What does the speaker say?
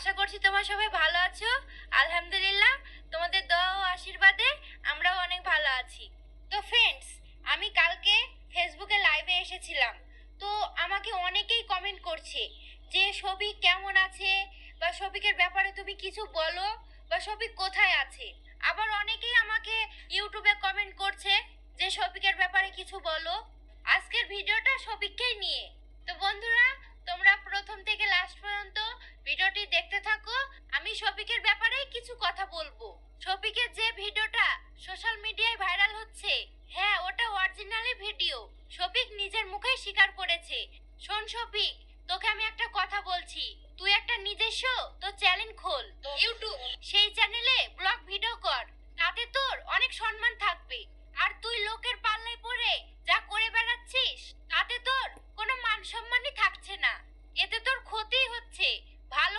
আশা করছি তোমরা সবাই ভালো আছো। আলহামদুলিল্লাহ, তোমাদের দোয়া ও আশীর্বাদে আমরাও অনেক ভালো আছি। তো ফ্রেন্ডস, আমি কালকে ফেসবুকে লাইভে এসেছিলাম। তো আমাকে অনেকেই কমেন্ট করছে যে শফিক কেমন আছে, বা শফিকের ব্যাপারে তুমি কিছু বলো, বা শফিক কোথায় আছে। আবার অনেকেই আমাকে ইউটিউবে কমেন্ট করছে যে শফিকের ব্যাপারে কিছু বলো। আজকের ভিডিওটা শফিককেই নিয়ে। তো বন্ধুরা, তোমরা প্রথম থেকে লাস্ট পর্যন্ত ভিডিওটি দেখতে থাকো। আমি শফিকের ব্যাপারে কিছু কথা বলবো। শফিকের যে ভিডিওটা সোশ্যাল মিডিয়ায় ভাইরাল হচ্ছে, হ্যাঁ ওটা অরিজিনালি ভিডিও। শফিক নিজের মুখেই স্বীকার করেছে। শোন শফিক, তোকে আমি একটা কথা বলছি, তুই একটা নিজস্ব তো চ্যানেল খোল ইউটিউব, সেই চ্যানেলে ব্লগ ভিডিও কর, তাতে তোর অনেক সম্মান থাকবে। আর তুই লোকের পাল্লায় পড়ে যা করে বেড়াচ্ছিস, তাতে তোর কোনো মান সম্মানই থাকছে না। এতে তোর ক্ষতি হচ্ছে, ভালো